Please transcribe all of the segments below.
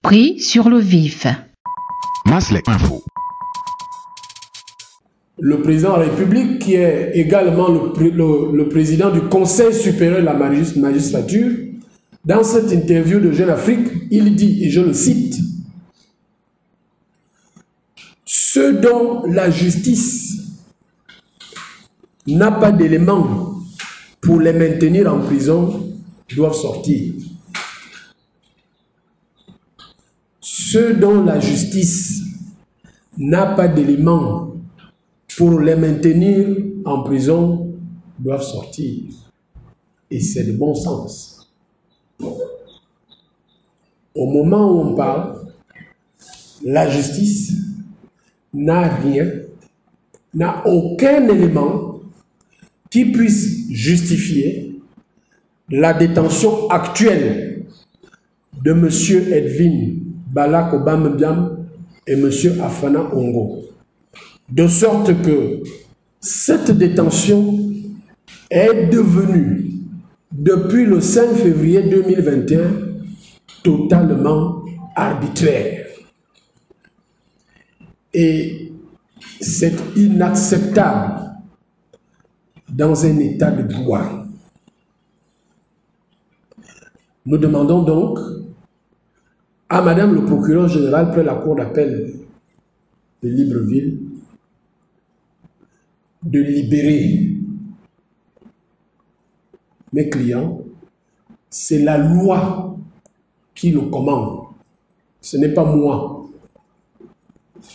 Pris sur le vif. Maslek Info. Le président de la République, qui est également le président du Conseil supérieur de la magistrature, dans cette interview de Jeune Afrique, il dit, et je le cite, « Ceux dont la justice n'a pas d'éléments pour les maintenir en prison doivent sortir. Ceux dont la justice n'a pas d'éléments pour les maintenir en prison doivent sortir. » Et c'est de bon sens. Au moment où on parle, la justice n'a rien, n'a aucun élément qui puisse justifier la détention actuelle de M. Edwin Bala Kobambiam et M. Afana Ongo. De sorte que cette détention est devenue, depuis le 5 février 2021, totalement arbitraire. Et c'est inacceptable dans un état de droit. Nous demandons donc à Madame le procureur général près la cour d'appel de Libreville de libérer mes clients. C'est la loi qui le commande. Ce n'est pas moi.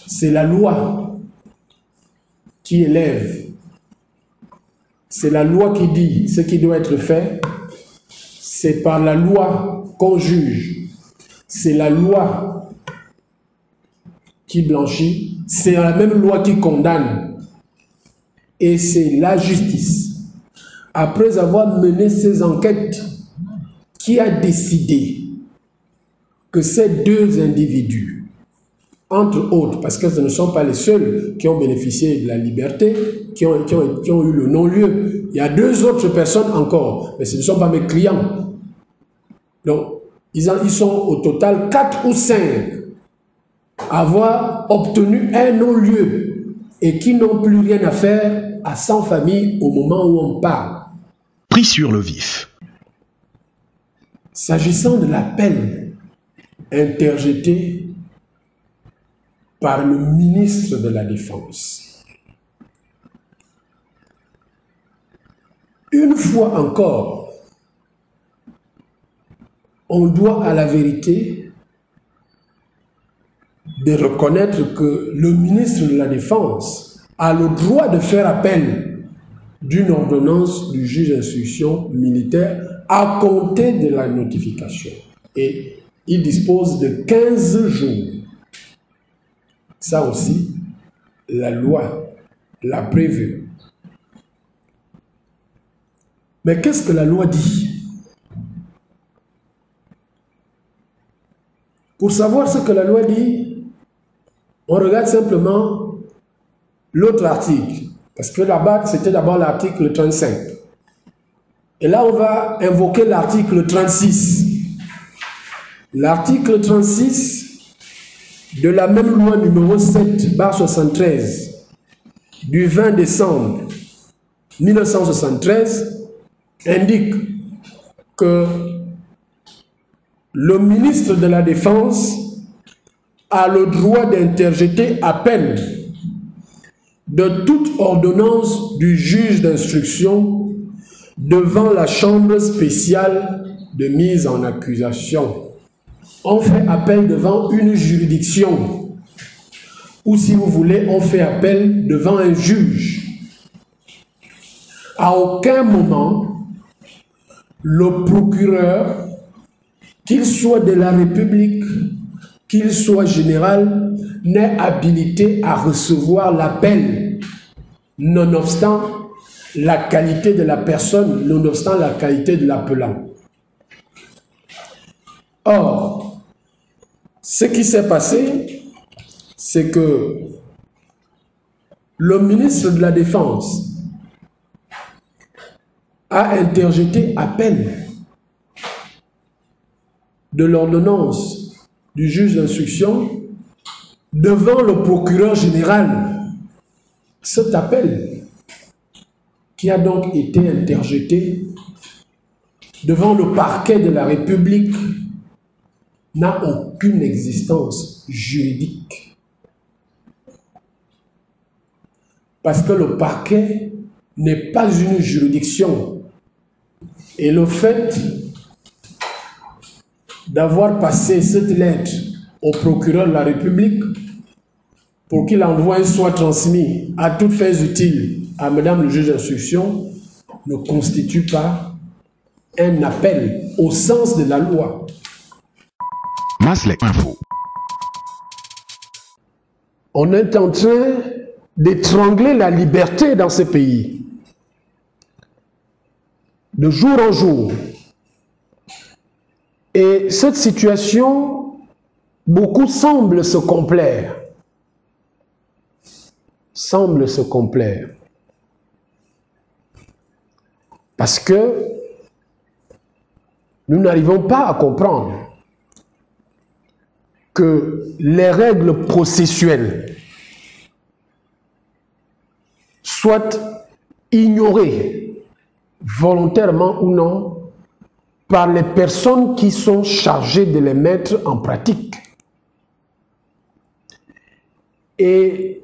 C'est la loi qui élève. C'est la loi qui dit ce qui doit être fait. C'est par la loi qu'on juge. C'est la loi qui blanchit. C'est la même loi qui condamne. Et c'est la justice, après avoir mené ces enquêtes, qui a décidé que ces deux individus, entre autres, parce que ce ne sont pas les seuls qui ont bénéficié de la liberté, qui ont eu le non-lieu. Il y a deux autres personnes encore, mais ce ne sont pas mes clients. Donc, ils sont au total 4 ou 5 à avoir obtenu un non-lieu et qui n'ont plus rien à faire à 100 familles au moment où on parle. Pris sur le vif. S'agissant de l'appel interjeté par le ministre de la Défense, une fois encore, on doit à la vérité de reconnaître que le ministre de la Défense a le droit de faire appel d'une ordonnance du juge d'instruction militaire à compter de la notification. Et il dispose de 15 jours. Ça aussi, la loi l'a prévu. Mais qu'est-ce que la loi dit? Pour savoir ce que la loi dit, on regarde simplement l'autre article, parce que là-bas, c'était d'abord l'article 35. Et là, on va invoquer l'article 36. L'article 36 de la même loi numéro 7/73 du 20 décembre 1973 indique que le ministre de la Défense a le droit d'interjeter appel de toute ordonnance du juge d'instruction devant la chambre spéciale de mise en accusation. On fait appel devant une juridiction, ou si vous voulez, on fait appel devant un juge. À aucun moment, le procureur, qu'il soit de la République, qu'il soit général, n'est habilité à recevoir l'appel, nonobstant la qualité de la personne, nonobstant la qualité de l'appelant. Or, ce qui s'est passé, c'est que le ministre de la Défense a interjeté appel de l'ordonnance du juge d'instruction devant le procureur général. Cet appel qui a donc été interjeté devant le parquet de la République n'a aucune existence juridique. Parce que le parquet n'est pas une juridiction. Et le fait d'avoir passé cette lettre au procureur de la République pour qu'il envoie et soit transmis à toutes fins utiles à Madame le juge d'instruction ne constitue pas un appel au sens de la loi. Maslek Info. On est en train d'étrangler la liberté dans ce pays. De jour en jour. Et cette situation, beaucoup semblent se complaire. Semblent se complaire. Parce que nous n'arrivons pas à comprendre que les règles processuelles soient ignorées, volontairement ou non, par les personnes qui sont chargées de les mettre en pratique. Et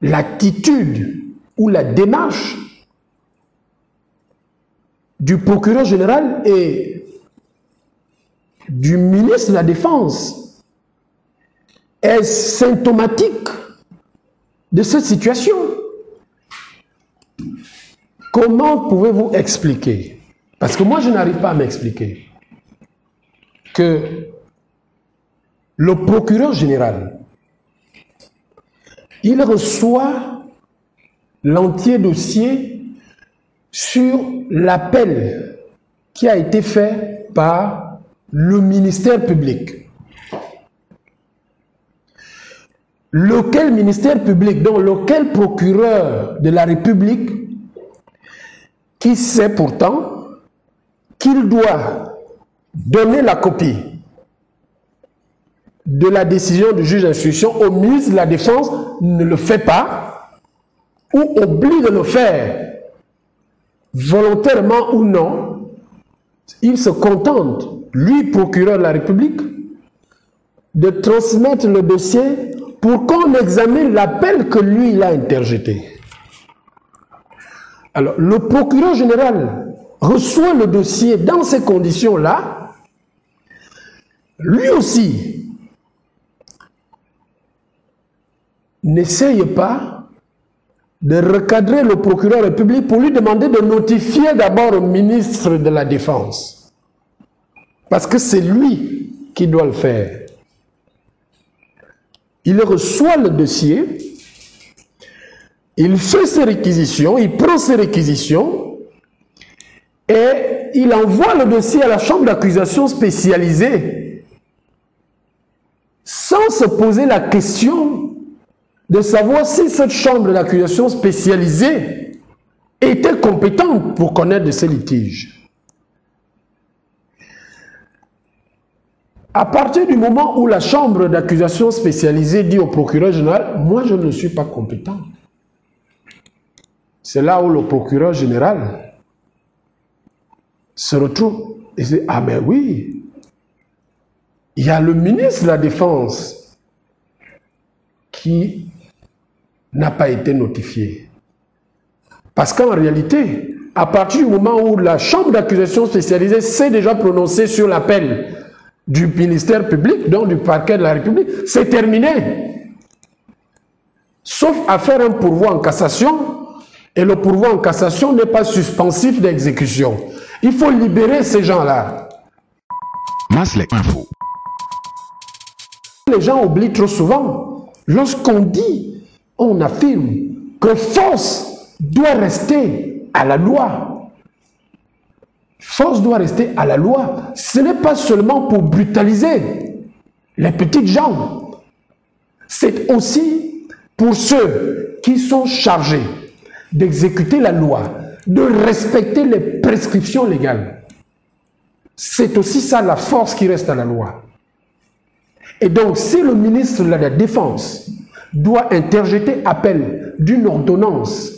l'attitude ou la démarche du procureur général et du ministre de la Défense est symptomatique de cette situation. Comment pouvez-vous expliquer, parce que moi je n'arrive pas à m'expliquer, que le procureur général, il reçoit l'entier dossier sur l'appel qui a été fait par le ministère public. Lequel ministère public, donc lequel procureur de la République, qui sait pourtant qu'il doit donner la copie de la décision du juge d'instruction au ministre de la Défense, ne le fait pas, ou oublie de le faire, volontairement ou non, il se contente, lui, procureur de la République, de transmettre le dossier pour qu'on examine l'appel que lui, il a interjeté. Alors, le procureur général reçoit le dossier dans ces conditions-là. Lui aussi n'essaye pas de recadrer le procureur de la République pour lui demander de notifier d'abord au ministre de la Défense. Parce que c'est lui qui doit le faire. Il reçoit le dossier, il fait ses réquisitions, il prend ses réquisitions et il envoie le dossier à la chambre d'accusation spécialisée sans se poser la question de savoir si cette chambre d'accusation spécialisée était compétente pour connaître de ces litiges. À partir du moment où la chambre d'accusation spécialisée dit au procureur général, moi je ne suis pas compétent. C'est là où le procureur général se retrouve et dit, ah mais oui, il y a le ministre de la Défense qui n'a pas été notifié. Parce qu'en réalité, à partir du moment où la chambre d'accusation spécialisée s'est déjà prononcée sur l'appel du ministère public, donc du parquet de la République, c'est terminé. Sauf à faire un pourvoi en cassation, et le pourvoi en cassation n'est pas suspensif d'exécution. Il faut libérer ces gens-là. Maslek Info. Les gens oublient trop souvent. Lorsqu'on dit, on affirme que force doit rester à la loi. Force doit rester à la loi. Ce n'est pas seulement pour brutaliser les petites gens. C'est aussi pour ceux qui sont chargés d'exécuter la loi, de respecter les prescriptions légales. C'est aussi ça la force qui reste à la loi. Et donc, si le ministre de la Défense doit interjeter appel d'une ordonnance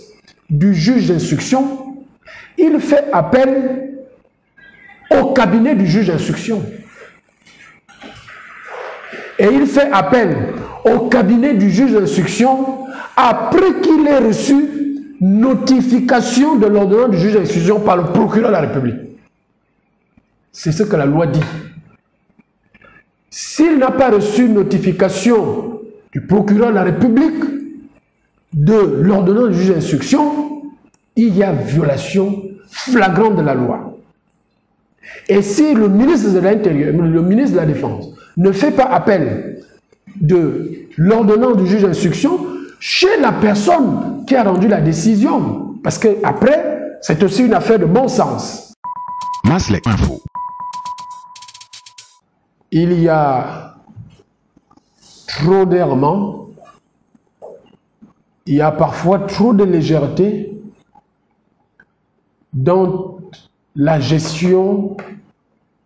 du juge d'instruction, il fait appel au cabinet du juge d'instruction. Et il fait appel au cabinet du juge d'instruction après qu'il ait reçu notification de l'ordonnance du juge d'instruction par le procureur de la République. C'est ce que la loi dit. S'il n'a pas reçu notification du procureur de la République de l'ordonnance du juge d'instruction, il y a violation flagrante de la loi. Et si le ministre de l'Intérieur, le ministre de la Défense, ne fait pas appel de l'ordonnance du juge d'instruction chez la personne qui a rendu la décision, parce que après, c'est aussi une affaire de bon sens. Maslek Info. Il y a trop d'errements, il y a parfois trop de légèreté dans la gestion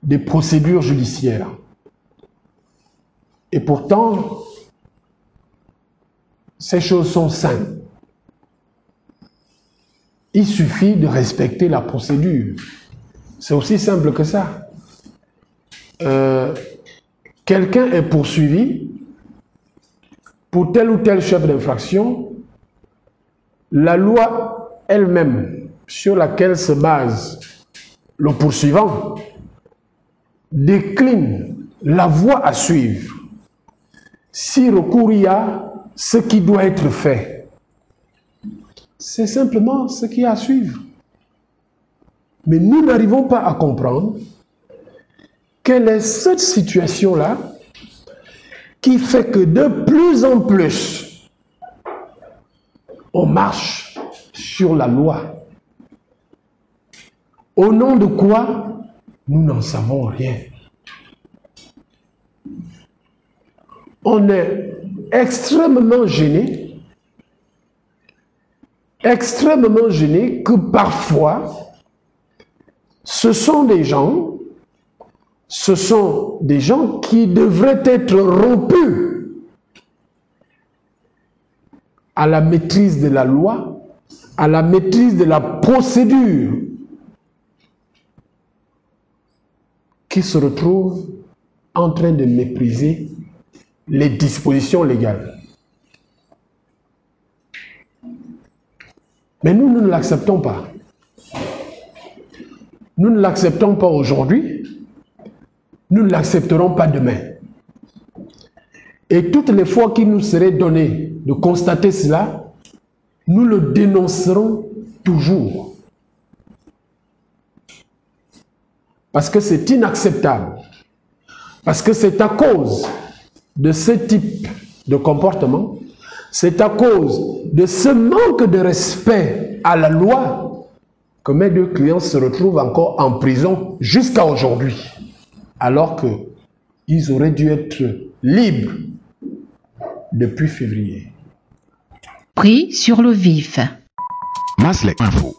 des procédures judiciaires. Et pourtant, ces choses sont simples. Il suffit de respecter la procédure. C'est aussi simple que ça. Quelqu'un est poursuivi pour tel ou tel chef d'infraction. La loi elle-même sur laquelle se base le poursuivant décline la voie à suivre. Si recours il y a, ce qui doit être fait, c'est simplement ce qui y a à suivre. Mais nous n'arrivons pas à comprendre quelle est cette situation-là qui fait que de plus en plus, on marche sur la loi. Au nom de quoi? Nous n'en savons rien. On est extrêmement gêné que parfois, ce sont des gens qui devraient être rompus à la maîtrise de la loi, à la maîtrise de la procédure, qui se retrouvent en train de mépriser les dispositions légales. Mais nous ne l'acceptons pas. Nous ne l'acceptons pas aujourd'hui. Nous ne l'accepterons pas demain. Et toutes les fois qu'il nous serait donné de constater cela, nous le dénoncerons toujours. Parce que c'est inacceptable. Parce que c'est à cause de ce type de comportement, c'est à cause de ce manque de respect à la loi que mes deux clients se retrouvent encore en prison jusqu'à aujourd'hui, alors qu'ils auraient dû être libres depuis février. Pris sur le vif. Maslek Info.